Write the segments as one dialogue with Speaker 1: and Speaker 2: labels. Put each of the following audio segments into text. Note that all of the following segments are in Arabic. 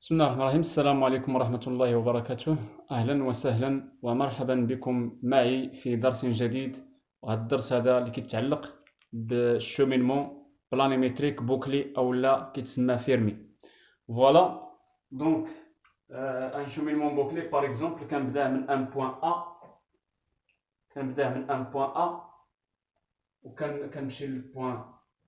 Speaker 1: بسم الله الرحمن الرحيم. السلام عليكم ورحمة الله وبركاته. أهلا وسهلا ومرحبا بكم معي في درس جديد. وهذا الدرس هذا اللي كيتعلق بالشومينمون بلانيمتريك بوكلي أو لا كيتسمى فيرمي. فوالا دونك ان شومينمون بوكلي باغ اكزومبل كنبداه من ان بوين ا وكنمشي للبوين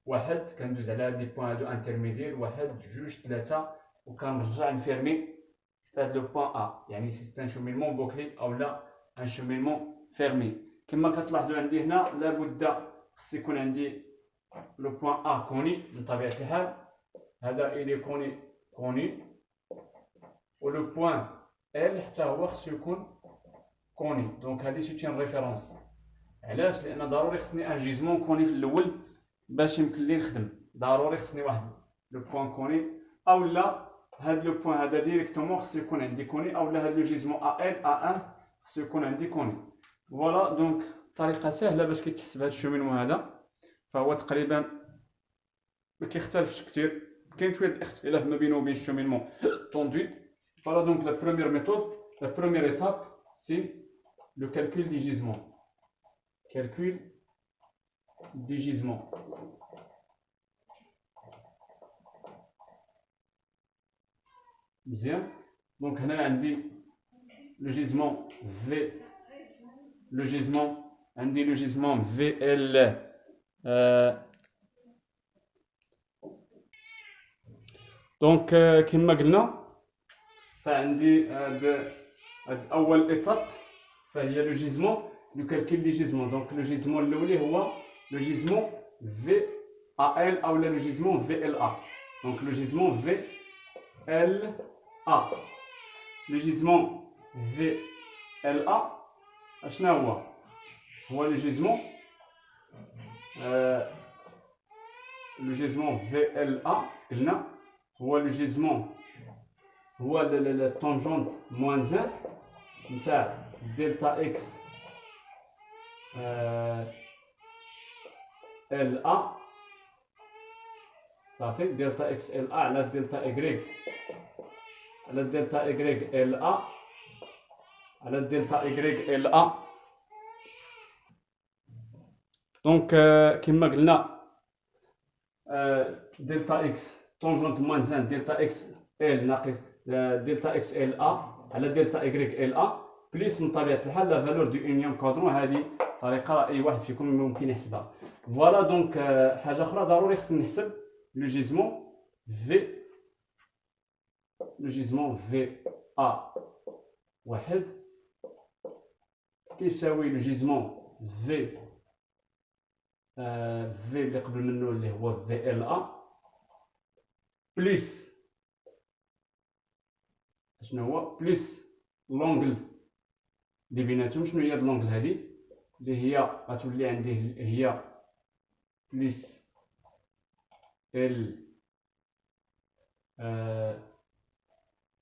Speaker 1: واحد، كندوز على هاد لي بوين هادو انترميدير، واحد جوج ثلاثة، وكنرجع نفيرمي في هاد لو بوين ا. يعني سي ان شومينمون بوكلي او لا ان شومينمون فيرمي. كما كتلاحظوا عندي هنا لابد خص يكون عندي لو بوين ا كوني من طبيعة الحال، هذا الي كوني ولو بوين ال حتى هو خصو يكون كوني. دونك هادي سيت اون ريفيرونس. علاش؟ لان ضروري خصني ان جيزمون كوني في الاول باش يمكن لي نخدم. ضروري خصني واحد لو بوين كوني، او لا هاد لو بوين هذا ديريكتومون خصو يكون عندي كوني، او لا هاد لو جيزمون ا ال ا 1 خصو يكون عندي كوني. فوالا دونك طريقه سهله باش كيتحسب هاد الشومينمون هذا، فهو تقريبا ما كيختلفش كثير. كاين شويه الاختلاف ما بينه وبين الشومينمون طوندو. Voilà donc la première méthode, la première étape, c'est le calcul des gisements. Calcul des gisements. Bien. Donc on a le gisement V, le gisement VL. Donc كما قلنا فعندي هاد اول ايتاب فهي لو جيزمون، لو كالكول دي جيزمون. دونك لو جيزمون الاولي هو لو جيزمون في ا ال او لو جيزمون في ال ا. دونك لو جيزمون في ال ا، لو جيزمون في ال ا اشنا هو لو جيزمون في ال ا قلنا هو لو جيزمون، هو التونجونت موان زان نتاع دلتا اكس ال ا صافي، دلتا اكس ال ا على دلتا ايغريك على دلتا ايغريك ال ا على دلتا ايغريك ال ا. دونك كما قلنا دلتا اكس تونجونت موان زان دلتا اكس ال ناقص دلتا اكس ال ا على دلتا ايغريك ال ا بليس من طبيعه الحال لا فالور دو اونيون كادرون. هذه طريقه اي واحد فيكم ممكن يحسبها. فوالا دونك حاجه اخرى ضروري خصني نحسب لو جيزمون في ا واحد كيساوي لو جيزمون في اللي قبل منه اللي هو في ال ا بليس شنو هو بليس لونغل اللي بيناتهم. شنو هي لونغل هذه اللي هي غتولي عندي هي بليس ال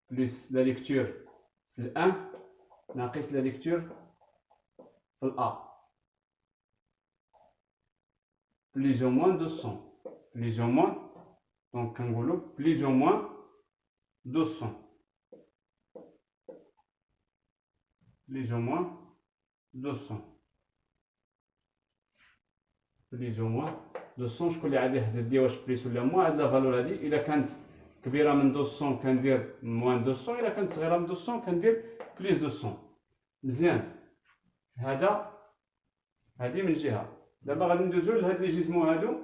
Speaker 1: بليس لا ليكتور في الان ناقص لا ليكتور في الأ بليز او موان 200 بليز او موان. دونك كنقولو بليز او موان 200 بليز او موان 200 بليز او موان 200. شكون اللي عادي يحدد لي واش بليس ولا موان؟ هاد لا فالور هادي الا كانت كبيره من 200 كندير موان 200، الا كانت صغيره من 200 كندير بليس 200. مزيان. هادي من جهه. دابا غادي ندوزو لهاد لي جيزمون هادو.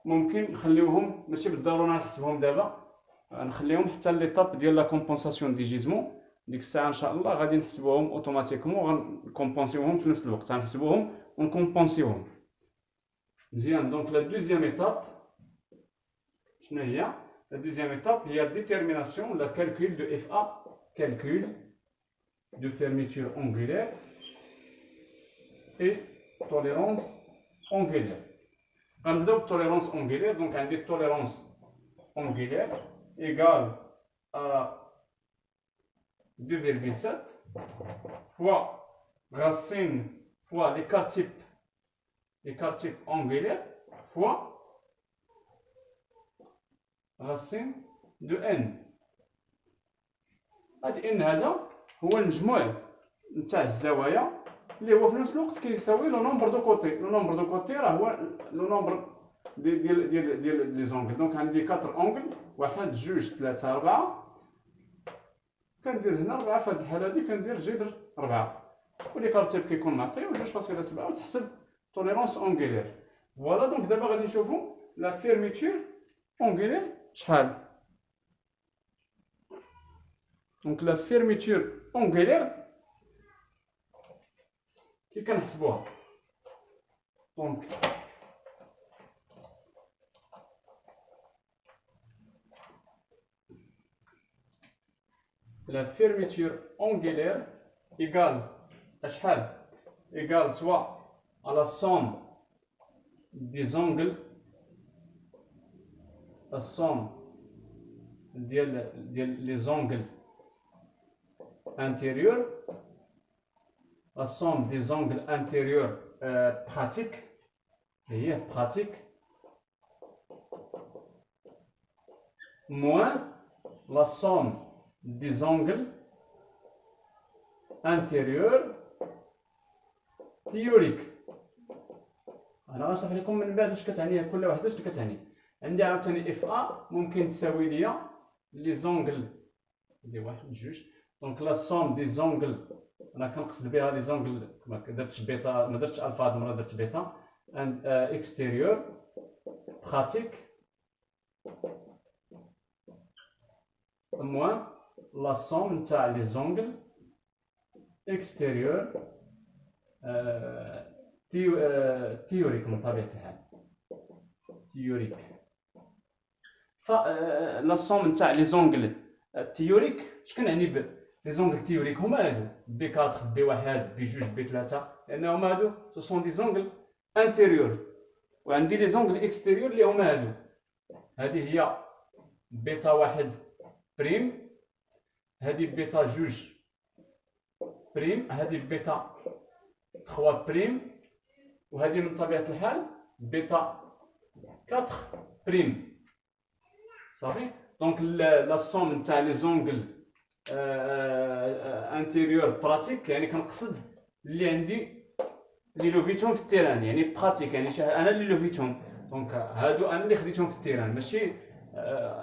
Speaker 1: ممكن نخليوهم ماشي بالضروره نحسبهم دابا، نخليهم حتى ليطاب ديال لا كومبونساسيون دي جيزمون. ديك الساعه ان شاء الله غادي نحسبوهم اوتوماتيكمون، غنكومبونسيوهم في نفس الوقت، غنحسبوهم ونكومبونسيوهم. مزيان. دونك لا دوزيام ايتاب شنو هي؟ لا دوزيام ايتاب هي ديتيرميناسيون لا كالكول دو اف ا، كالكول دو فيرميتور اونغولير اي توليرونس اونغولير. غنبداو بالتوليرونس اونغولير. دونك عندي التوليرونس اونغولير égal à 2,7 fois racine fois l'écart type angulaire فوا غاسين دو ان. هاد ان هذا هو المجموع نتاع الزوايا اللي هو في نفس الوقت كيساوي لو نومبر دو كوتي. لو نومبر دو كوتي راه هو لو نومبر ديال لي زونغل. دونك عندي 4 اونغل، 1 2 3 4. كندير هنا 4 في هاد الحاله هادي كندير جذر 4 واللي كارتيب كيكون معطي و 2.7 وتحسب توليرونس اونغولير. فوالا دونك دابا غادي نشوفو لا فيرميتور اونغولير شحال. دونك لا فيرميتور اونغولير كي كنحسبوها. دونك la fermeture angulaire égale شحال؟ égale soit à la somme des angles, la somme les angles intérieurs, la somme des angles intérieurs pratiques, moins la somme des angles intérieurs théoriques. انا غنشرح لكم من بعد واش كتعني كل وحده واش كتعني. عندي عاوتاني اف ا ممكن تساوي ليا لي زونغل دي 1 2. دونك لا سوم دي زونغل انا كنقصد بها لي زونغل ما درتش بيتا، ما درتش الفا هاد المره درت بيتا. اند اكستيريور براتيك موان لا سوم نتاع لي زونغل اكستيريور تيوريك من طبيعة الحال. تيوريك ف لا سوم نتاع لي زونغل تيوريك اش كنعني ب لي زونغل تيوريك؟ هما هادو بي 4 بي 1 بي 2 بي 3 لان هما هادو سو سون دي زونغل انتيريور. وعندي لي زونغل اكستيريور اللي هما هادو. هادي هي بيتا 1 بريم، هادي بيتا 2 بريم، هادي بيتا 3 بريم، وهذه من طبيعة الحال بيتا 4 بريم. صافي. دونك لا سوم نتاع لي زونغل انتيريور براتيك يعني كنقصد اللي عندي لي لوفيتهم في التيران، يعني براتيك يعني انا اللي لوفيتهم. دونك هادو انا اللي خديتهم في التيران، ماشي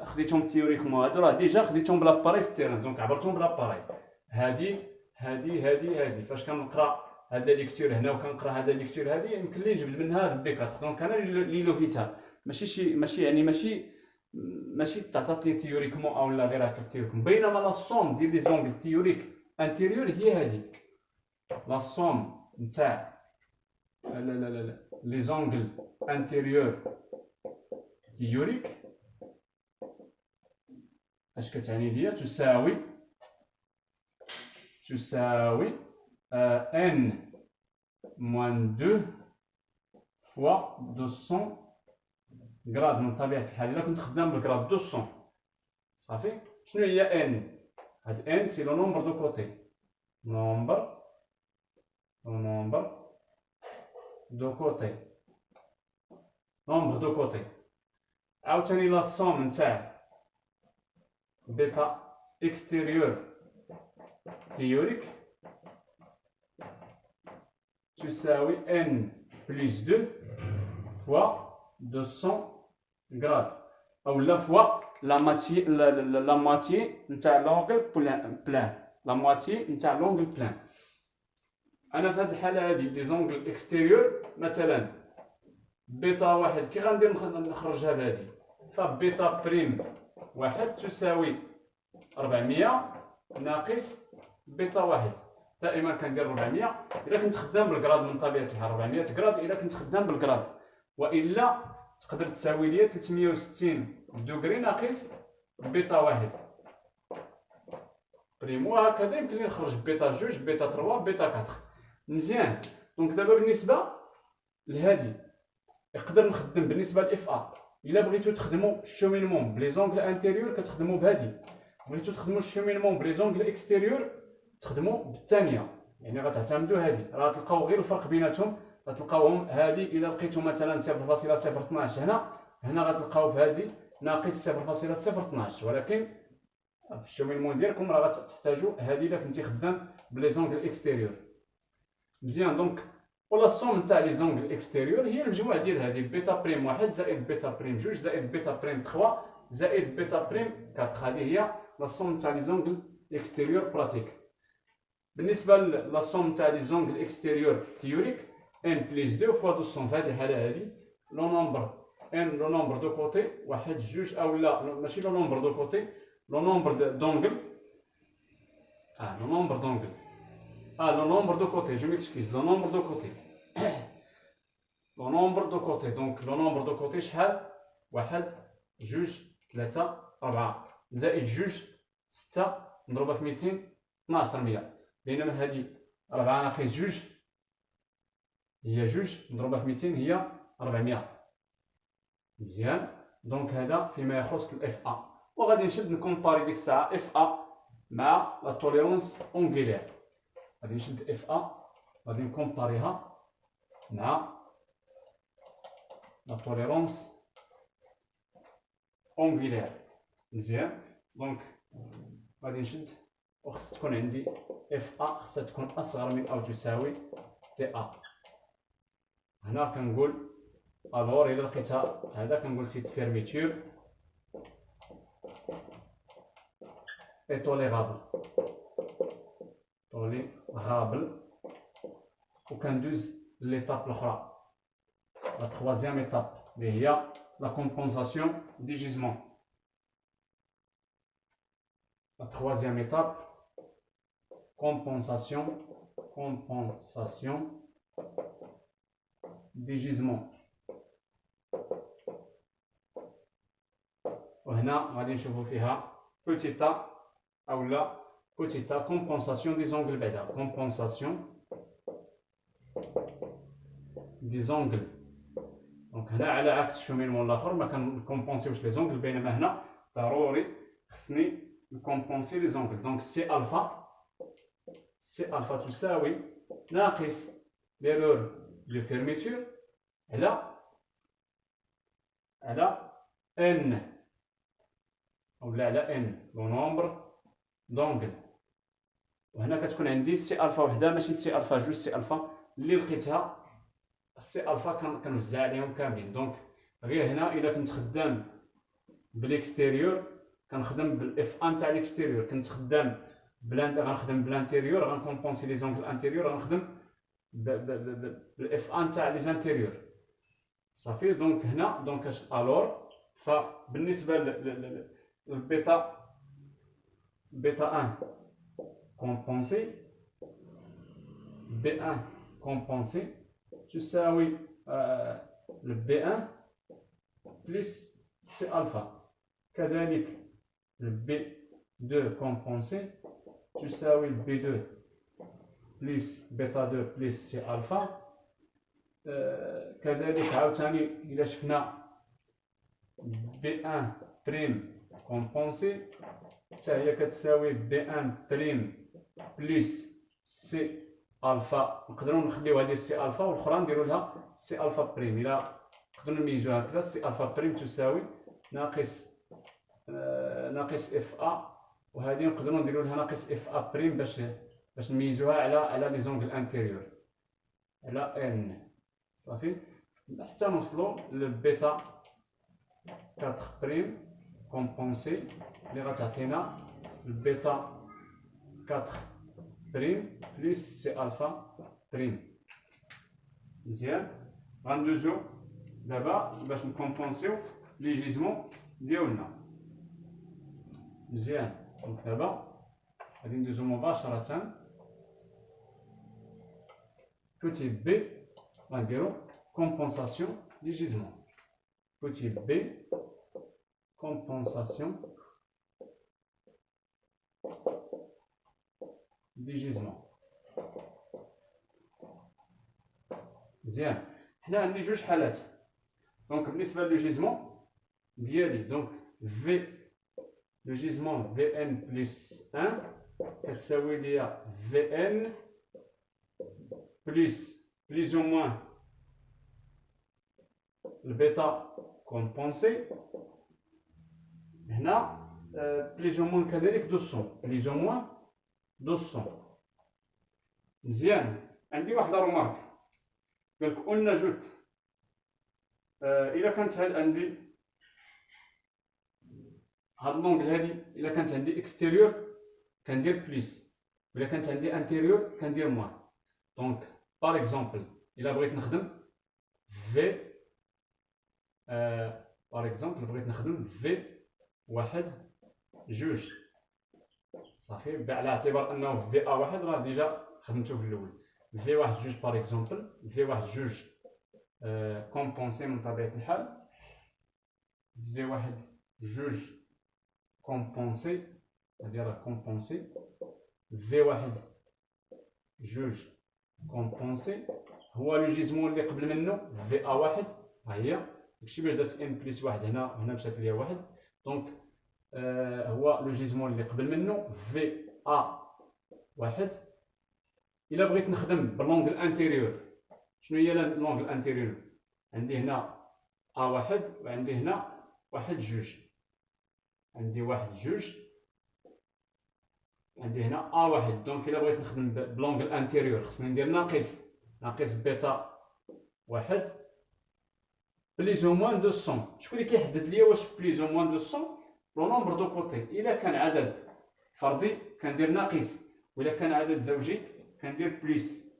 Speaker 1: خديتهم تيوريكمون. هادو راه ديجا خديتهم بلاباري في التيران، دونك عبرتهم بلاباري. هادي فاش كنقرا هاد لا ليكتور هنا وكنقرا هاد لا ليكتور هادي يمكن لي نجبد منها البي 4. دونك انا لي لوفيتها ماشي تعطات لي تيوريكمون او لا غير هكا تيوريكمون. بينما لا سوم ديال لي زونغل تيوريك انتيريور هي هادي لا سوم نتاع لي زونغل انتيريور تيوريك. اش كتعني ليا؟ تساوي n moins 2 fois 200 غراد من طبيعة الحال. إلا كنت خدام بالغراد 200 صافي. شنو هي n؟ هاد n سي لو نومبر دو كوتي، نومبر دو كوتي. عاوتاني لا سوم نتاع بيتا اكستيريور تيوريك تساوي n plus 2 fois 200 غراد او لا فوا لا موitié نتاع لونغل بلان. لا موitié نتاع لونغل بلان. انا في هذه الحاله هذه لي زونغل اكستيريور مثلا بيتا 1 كي غندير نخرجها بهذه فبيتا بريم 1 تساوي 400 ناقص بيتا 1. دائما كندير 400 الا كنت خدام بالكراد من طبيعه الحال 400 كراد الا كنت خدام بالكراد، والا تقدر تساوي ليا 360 دوغري ناقص بيتا 1 بريم. وهكذا يمكن لي نخرج بيتا 2 بيتا 3 بيتا 4. مزيان. دونك دابا بالنسبه لهادي نقدر نخدم بالنسبه لاف ا. الا بغيتو تخدموا الشومينمون بلي زونغل انتيريور كتخدموا بهادي، بغيتو تخدموا الشومينمون بلي زونغل اكستيريور تخدموا بالثانيه، يعني غتعتمدوا هادي. راه تلقاو غير الفرق بيناتهم غتلقاوهم هادي الا لقيتو مثلا 0.012 هنا غتلقاو في هادي ناقص 0.012، ولكن في الشوميلمون ديالكم راه غتحتاجوا هادي الا كنتي خدام بلي زونغل اكستيريور. مزيان. دونك ولا الصوم تاع لي زونغل اكستيريور هي المجموع ديال هادي بيتا بريم 1 زائد بيتا بريم 2 زائد بيتا بريم 3 زائد بيتا بريم 4. هذه هي لا صوم تاع لي زونغل اكستيريور براتيك. بالنسبه لا صوم تاع لي زونغل اكستيريور تيوريك ان بليس 2 فوا 200. في هذه الحاله هذه لو نومبر ان لو نومبر دو كوتي واحد جوج او لا ماشي لو نومبر دو كوتي لو نومبر دونغل لو نومبر دونغل لو نومبر دو كوتي جو ميكسكيز لو نومبر دو كوتي لو نومبر دو كوتي. دونك لو نومبر دو كوتي شحال؟ واحد جوج ثلاثة أربعة زائد جوج ستة مضروبة في 212 100. بينما هذه 4 ناقص جوج هي جوج مضروبة في 200 هي 400. مزيان. دونك هذا فيما يخص الاف ا. وغادي نشد نكومباري ديك الساعة اف ا مع لا توليرونس اونغولير. غادي نشد اف ا غادي نكومباريها مع لا توليرونس اونغولير. مزيان. دونك غادي نشد وخص تكون عندي اف ا خصها تكون اصغر من او تساوي تي ا. هنا كنقول الور الا لقيتها هذا كنقول سيت فيرميتور اي توليرابل وكندوز ليطاب الاخرى لا تخوازيام ايطاب اللي هي لا كومبونساسيون دي جيزمون. لا تخوازيام ايطاب compensation des gisements. وهنا غادي نشوفوا فيها بوتيتا او لا بوتيتا compensation des angles بعدا compensation des angles. دونك هنا على عكس الشوميلمون الاخر ما كنكومبونسيوش لي زونغل، بينما هنا ضروري خصني نكومبونسي لي زونغل. دونك سي الفا تساوي ناقص ليرور دو فيرميتور على ان اولا على ان لو نومبر دونغل. وهنا كتكون عندي سي الفا وحده ماشي سي الفا جوج، سي الفا اللي لقيتها السي الفا كنوزع عليهم كاملين. دونك غير هنا الا كنت خدام بالاكستيريور كنخدم بالاف ان تاع الاكستيريور، كنت خدام غنخدم بلانتيريور غنكومبونسي لي زونغل انتيريور غنخدم بالاف ان تاع لي زانتيريور صافي. دونك هنا دونك الور فبالنسبه للبيتا بيتا 1 كومبونسي بي 1 كومبونسي تساوي البي 1 بلس سي الفا. كذلك البي 2 كومبونسي تساوي البي 2 بلس بيتا 2 بلس سي الفا. كذلك عاوتاني إلا شفنا بي 1 بريم كومبونسي حتى هي كتساوي بي 1 بريم بلس سي الفا. نقدروا نخليو هذه سي الفا والاخرى نديروا لها سي الفا بريم. الا نقدروا نميزوها هكذا سي الفا بريم تساوي ناقص اف ا، وهذه نقدروا نديروا لها ناقص اف ا بريم باش نميزوها على لي زونغل انتيريور على ان صافي، حتى نوصلوا للبيتا 4 بريم كومبونسي اللي غتعطينا البيتا 4 بريم بلس سي الفا بريم. مزيان. غندوزو دابا باش نكومبونسيو لي جيزمون ديالنا. مزيان. دونك دابا غادي ندوزو مباشرة petit b غنديرو compensation du gisement. Petit b compensation du gisement. مزيان. حنا عندي جوج حالات. دونك بالنسبة لو جيزمون ديالي دونك في لو جيزمون في ان بلس 1 كتساوي ليا في ان بلس او موان البيتا كومبونسي هنا بليز او موان كذلك 200 بليز او موان 200. مزيان. عندي واحد لا رومارك قالك اون نجوت الا كانت عندي هاد لونغل هادي الا كانت عندي اكستيريور كندير بليس، الا كانت عندي انتيريور كندير موان. دونك باغ اكزومبل الا بغيت نخدم في باغ اكزومبل بغيت نخدم في واحد جوج صافي، على اعتبار انه في ا واحد راه ديجا خدمته في الاول. في واحد جوج باغ اكزومبل في واحد جوج كومبونسي من طبيعة الحال، في واحد جوج كومبونسي هادي راه كومبونسي، في واحد جوج كومبونسي هو لو جيزمون اللي قبل منه في ا واحد ها هي داكشي باش درت ان بليس واحد هنا مشات ليا واحد. دونك هو لو جيزمون اللي قبل منه في ا واحد. الا بغيت نخدم باللونغل انتيريور شنو هي لونغل انتيريور؟ عندي هنا ا واحد وعندي هنا واحد جوج، عندي واحد جوج عندي هنا ا واحد. دونك الا بغيت نخدم بلونغل انتيريور خصني ندير ناقص بيتا واحد بليز او موان 200. شكون اللي كيحدد ليا واش بليز او موان 200؟ لو نومبر دو كوتي. الا كان عدد فردي كندير ناقص، والا كان عدد زوجي كندير بليس.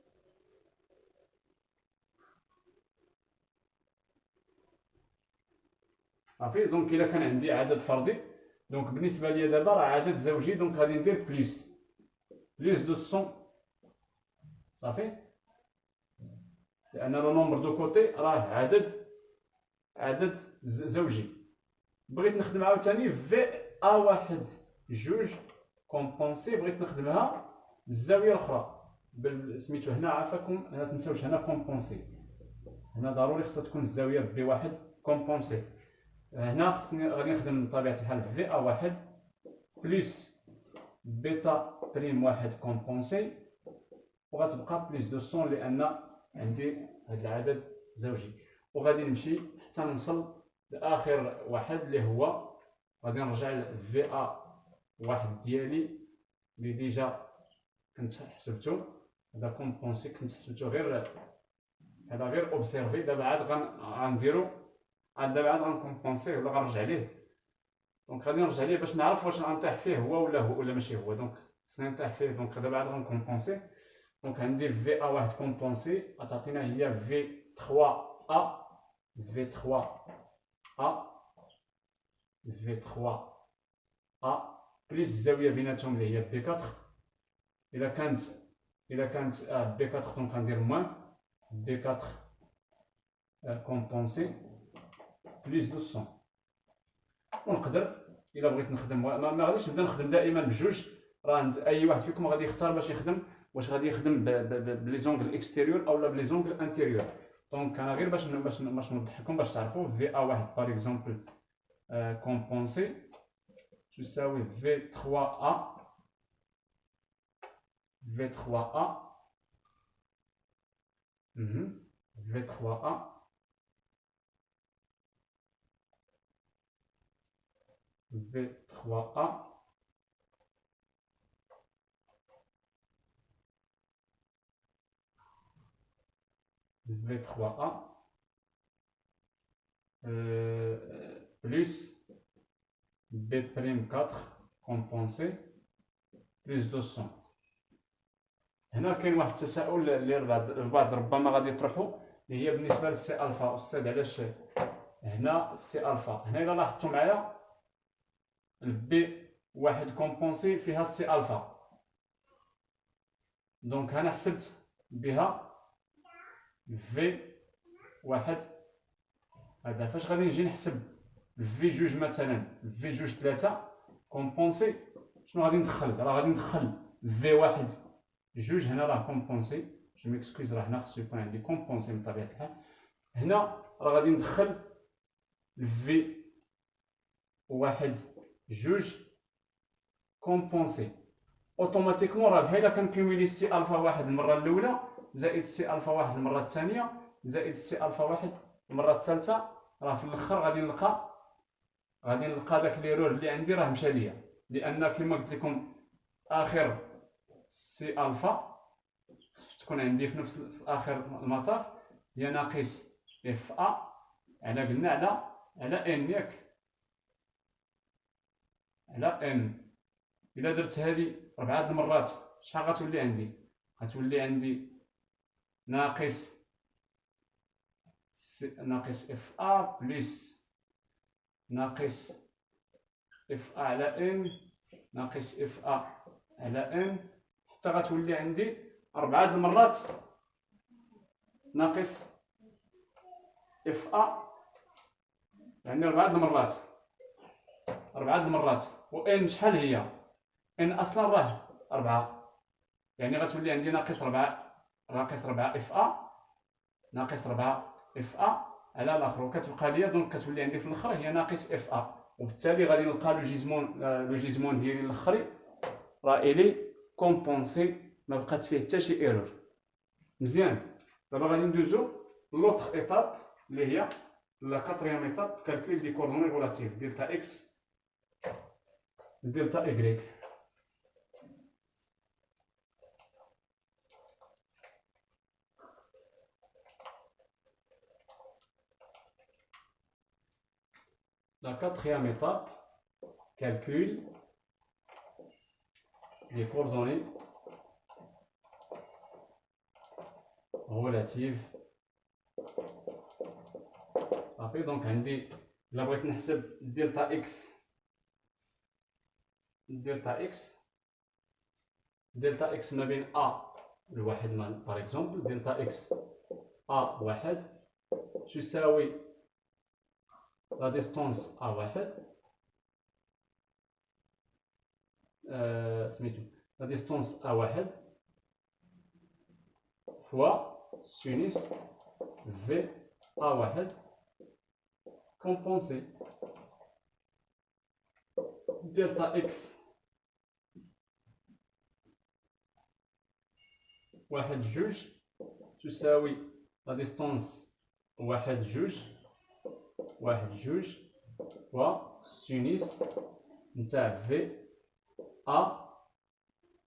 Speaker 1: صافي. دونك الا كان عندي عدد فردي دونك بالنسبه ليا دابا راه عدد زوجي، دونك غادي ندير بليس 200 صافي، لان لو نومبر دو كوتي راه عدد زوجي. بغيت نخدم عاوتاني في ا واحد جوج كومبونسي، بغيت نخدمها بالزاويه الاخرى سميتو هنا عافاكم ما تنساوش هنا كومبونسي، هنا ضروري خصها تكون الزاويه بي واحد كومبونسي. هنا خصني غادي نخدم بطبيعه الحال في ا واحد بليس بيتا بريم واحد كومبونسي، وغتبقى بليس 200 لان عندي هاد العدد زوجي. وغادي نمشي حتى نوصل لاخر واحد اللي هو غادي نرجع لفي ا واحد ديالي اللي ديجا كنت حسبتو. هذا كومبونسي كنت حسبتو غير هذا غير اوبسيرفي. دابا عاد غنديرو دابا عاد غنكومبونسيه ولا غنرجع ليه. دونك غادي نرجع ليه باش نعرف واش غنطيح فيه هو ولا ماشي هو. دونك خصني نطيح فيه. دونك دابا عاد غنكومبونسيه. دونك غندير في ا واحد كومبونسي غتعطينا هي في 3 ا في 3 ا في 3 ا بليس الزاويه بيناتهم اللي هي بي 4. الا كانت بي 4 دونك غندير موان بي 4 كومبونسي بليس 200. ونقدر الا بغيت نخدم ما غاديش نبدا نخدم دائما بجوج. راه اي واحد فيكم غادي يختار باش يخدم واش غادي يخدم بلي زونغل اكستيريور اولا بلي زونغل انتيريور. دونك انا غير باش نوضح لكم باش تعرفوا في ا واحد باغ اكزومبل كومبونسي تساوي في 3 ا في 3 ا في 3 ا في 3 ا في 3 ا plus B prime 4 compensé plus 200. هنا كاين واحد التساؤل اللي البعض ربما غادي يطرحوا اللي هي بالنسبه للسي الفا. استاذ علاش هنا السي الفا؟ هنا الا لاحظتوا معايا البي واحد كومبونسي فيها السي الفا. دونك انا حسبت بها في واحد. هذا فاش غادي نجي نحسب في جوج مثلا في جوج 3 كومبونسي شنو غادي ندخل؟ راه غادي ندخل في واحد جوج. هنا راه كومبونسي جو ميكسكوز، راه هنا خصو يكون عندي كومبونسي من طبيعه الحال. هنا راه غادي ندخل في واحد جوج كومبونسي اوتوماتيكمون. راه بحال كنكوميلي سي الفا واحد المره الاولى زائد سي الفا واحد المره الثانيه زائد سي الفا واحد المره الثالثه راه في الاخر غادي نلقى داك ليرور اللي عندي راه مشى ليا، لان كما قلت لكم اخر سي الفا خص تكون عندي في اخر المطاف هي ناقص اف ا على قلنا على ان، ياك، على ان. الا درت هذه 4 المرات شحال غتولي عندي؟ غتولي عندي ناقص اف ا بلس ناقص اف ا على ان ناقص اف ا على ان، حتى غتولي عندي 4 المرات ناقص اف ا، يعني 4 المرات. و ان شحال هي؟ ان اصلا راه 4، يعني غتولي عندي ناقص 4 اف ا ناقص 4 اف ا على الاخر، وكتبقى ليا دونك كتولي عندي في الاخر هي ناقص اف ا. وبالتالي غادي نلقى لو جيزمون ديالي الاخري راه الي كومبونسي، ما بقات فيه حتى شي ايرور. مزيان. دابا غادي ندوزو لوطخ ايطاب اللي هي لا كاتريام ايطاب، كالكول دي كوردوني ريلاتيف دلتا اكس دلتا ايكغيك. La quatrième étape, calcul des coordonnées relatives. صافي. دونك عندي الا بغيت نحسب دلتا اكس ما بين ا لواحد باغ اكزومبل، دلتا اكس ا واحد تساوي لا ديستونس ا واحد سميتو لا ديستونس ا واحد فوا سينيس في ا واحد كومبونسي دلتا اكس واحد جوج تساوي لا ديستونس واحد جوج فوا سينيس نتاع في ا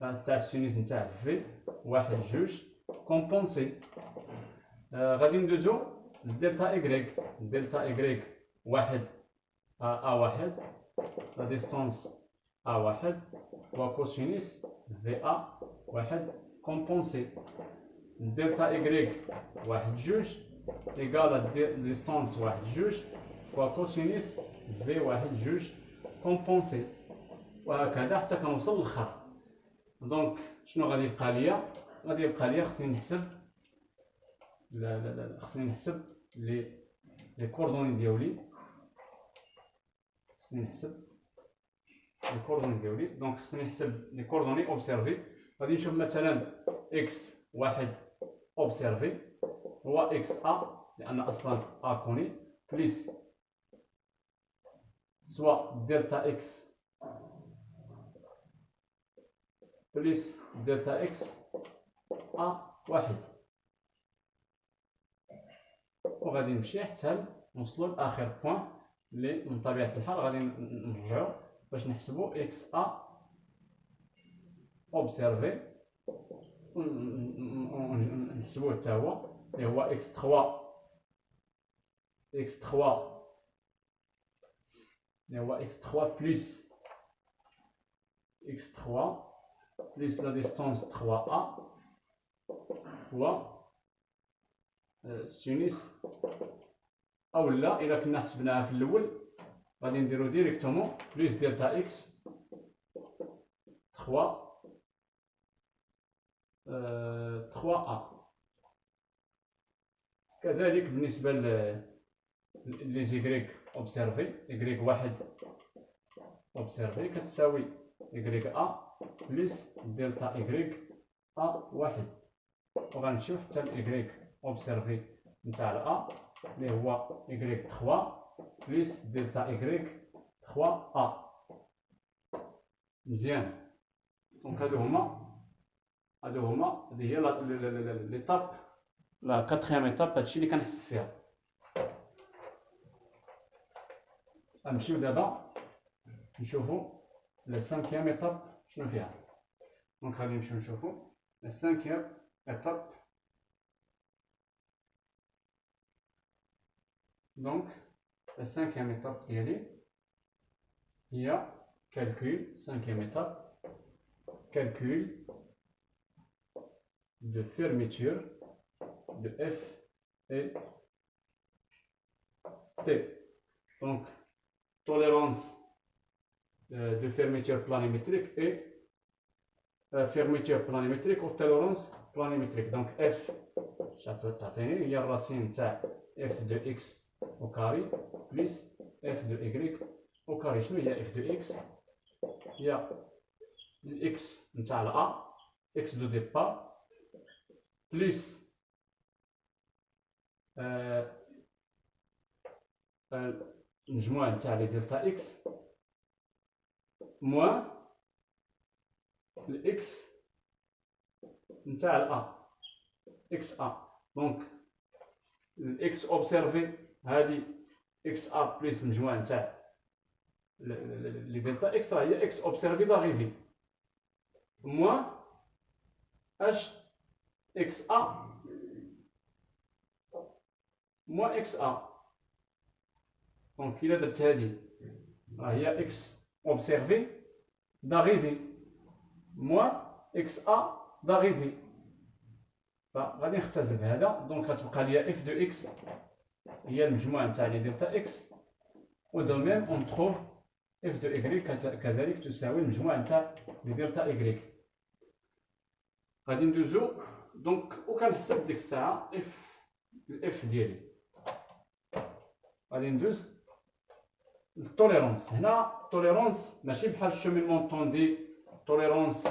Speaker 1: تاع السينيس نتاع في واحد جوج كومبونسي. غادي ندوزو لدلتا ايكغيك واحد ا واحد لا ديستونس ا واحد فوا كوسينيس في ا واحد كومبونسي. دلتا ايكغيك واحد جوج ايكال ديستونس واحد جوج فوا كوسينيس في واحد جوج كومبونسي، وهكذا حتى كنوصل للآخر. دونك شنو غادي يبقى ليا؟ غادي يبقى ليا خصني نحسب خصني نحسب لي كوردوني ديالي، دونك خصني نحسب لي كوردوني اوبسيرفي. غادي نشوف مثلا اكس واحد اوبسيرفي هو اكس ا، لان اصلا ا كوني، بليس سوا دلتا اكس بليس دلتا اكس ا واحد. وغادي نمشي حتى نوصلوا لاخر بوين اللي من طبيعه الحال غادي نرجعوا باش نحسبوا اكس ا اوبسيرفي ونحسبوه حتى هو اللي هو اكس 3 اللي هو اكس 3 بلس لا ديستونس 3 ا هو سينيس، او لا الا كنا حسبناها في الاول غادي نديرو ديريكتومون بلس دلتا اكس 3 ا. كذلك بالنسبه لي زيكريك اوبسيرفي، يكريك واحد اوبسيرفي كتساوي يكريك ا بلس دلتا يكريك ا واحد. وغنمشيو حتى ليكريك اوبسيرفي نتاع الأ اللي هو يكريك 3 بلس دلتا يكريك 3 ا. مزيان. دونك هادو هما هادي هي ليطاب لا كاتريام ايطاب، هادشي اللي كنحسب فيها. غنمشيو دابا نشوفو لا سانكيام ايطاب شنو فيها. دونك غادي نمشيو نشوفو لا سانكيام ايطاب. دونك لا سانكيام ايطاب ديالي هي calcul, cinquième étape, calcul de fermeture de F et T. Donc, tolérance de fermeture planimétrique et fermeture planimétrique ou tolérance planimétrique. Donc, F, il y a racine F de x au carré plus F de y au carré. شنو هي F de x؟ هي الاكس نتاع ا اكس دو ديبار بلس المجموع نتاع لي دلتا اكس موان الاكس نتاع ا اكس ا. دونك الاكس اوبسيرفي هادي اكس ا بلس المجموع نتاع les delta x là, il y a x observé d'arrivée moins h xa moins xa. Donc il a درت هذه il y a x observé d'arrivée moins xa d'arrivée. فغادي نختزل بهذا. دونك غتبقى لي f de x هي المجموع نتاع لي دلتا x و دو ميم اون تروف f de y كذلك تساوي المجموع نتاع لي دلتا y. غادي ندوزو دونك وكنحسب ديك الساعه اف ديالي. غادي ندوز للتوليرونس. هنا التوليرونس ماشي بحال الشومينمون طوندي توليرونس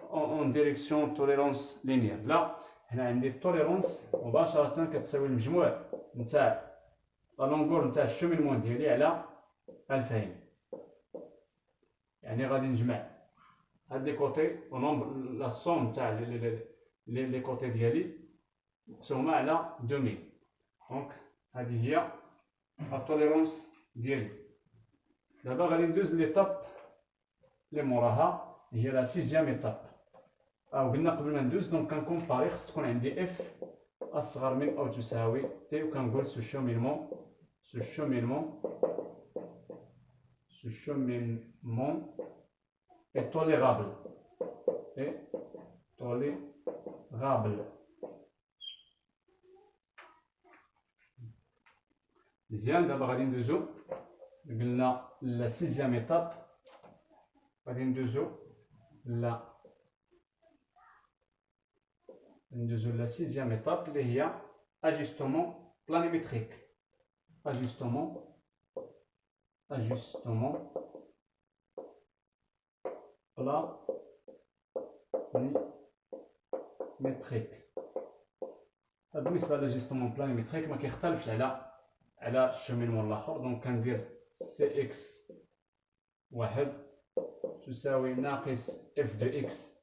Speaker 1: اون ديريكسيون توليرونس لينيير، لا هنا عندي التوليرونس مباشره كتساوي المجموع نتاع لا لونغور نتاع الشومينمون ديالي على الفاين. يعني غادي نجمع هاد لي كوتي و نومبر لا سوم تاع لي كوتي ديالي مقسومه على 2000. دونك هذه هي لا توليرونس ديالي. دابا غادي ندوز ليطاب لي موراها هي لا سيزيام ايطاب. قلنا قبل ما ندوز دونك كنكومباري خص تكون عندي اف اصغر من او تساوي تي و كنقول سو cheminement est tolérable. مزيان. دابا غادي ندوزو قلنا لا سيزيام ايطاب. غادي ندوزو لا سيزيام ايطاب اللي هي اجستومون بلانيميتريك. ajustement planimétrique. بالنسبه لاجستومون بلانيميتريك ما كيختلفش على الشومينمون الاخر. دونك كندير سي اكس واحد تساوي ناقص اف دو اكس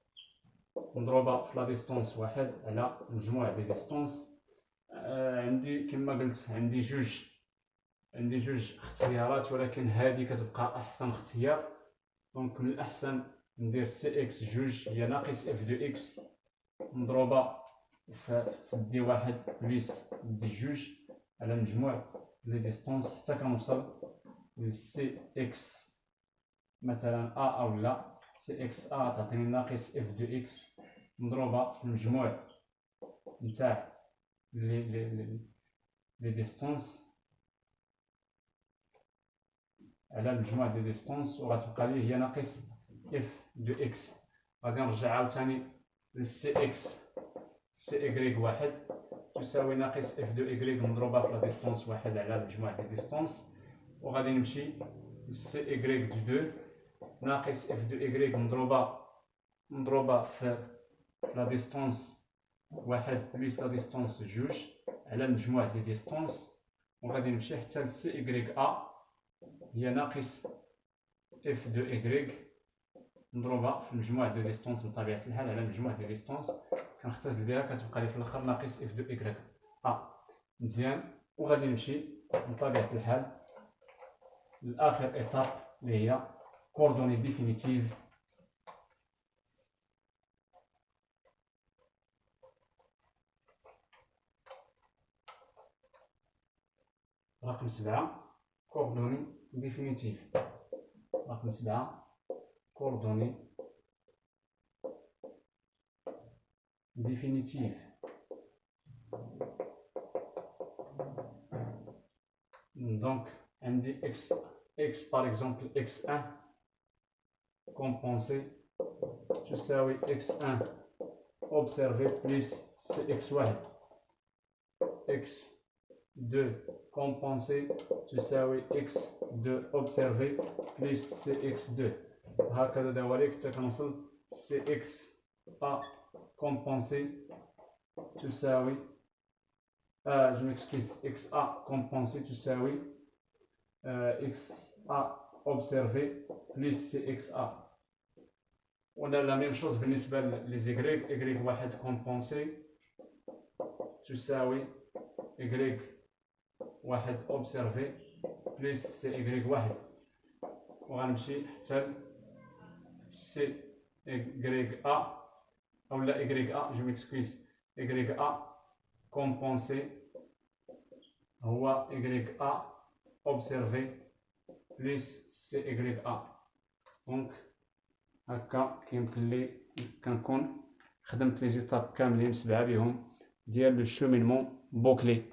Speaker 1: مضروبه في لا ديستونس واحد على مجموع دي ديستونس. عندي كما قلت عندي جوج اختيارات، ولكن هذه كتبقى احسن اختيار. دونك من الاحسن ندير سي اكس جوج هي ناقص اف دو اكس مضروبه في دي واحد بليس دي جوج على مجموع لي ديستونس حتى كنوصل ل سي اكس مثلا ا او لا سي اكس ا تعطيني ناقص اف دو اكس مضروبه في المجموع نتاع لي ديستونس على المجموع دي ديستونس، وغتبقى لي هي ناقص اف دو اكس. غادي نرجع عاوتاني للسي اكس سي اكغيك واحد تساوي ناقص اف دو اكغيك مضروبه في لا ديستونس واحد على المجموع دي ديستونس، وغادي نمشي للسي اكغيك دو دو ناقص اف دو اكغيك مضروبه في لا ديستونس واحد بليس لا ديستونس جوج على المجموع دي ديستونس، وغادي نمشي حتى لسي اكغيك ا هي ناقص اف دو اكغيك مضروبه في المجموع دو ديستونس بطبيعه الحال على المجموع دو ديستونس كنختزل بها كتبقى لي في الاخر ناقص اف دو اكغيك ا. مزيان. وغادي نمشي بطبيعه الحال لاخر ايتاب اللي هي كوردوني ديفينيتيف. رقم 7 كوردوني ديفينيتيف. رقم 7 كوردوني ديفينيتيف. دونك عندي x par exemple x1 compensé تساوي x1 observé plus cx1. x2 compensé تساوي x2 observé plus cx2. هكذا دواليك حتى كنوصل cxa compensé تساوي je m'excuse xa compensé تساوي xa observé plus cxa. ولا لا ميم شوز بالنسبة لزيكريك y واحد compensé تساوي y واحد observé plus y واحد. وغنمشي حتى CYA أولا YA جو ميكسكويز YA compensé هو YA observé plus CYA. دونك هكا كيمكن لي كنكون خدمت لي زيتاب كاملين 7 بهم ديال لو شومينمون بوكلي.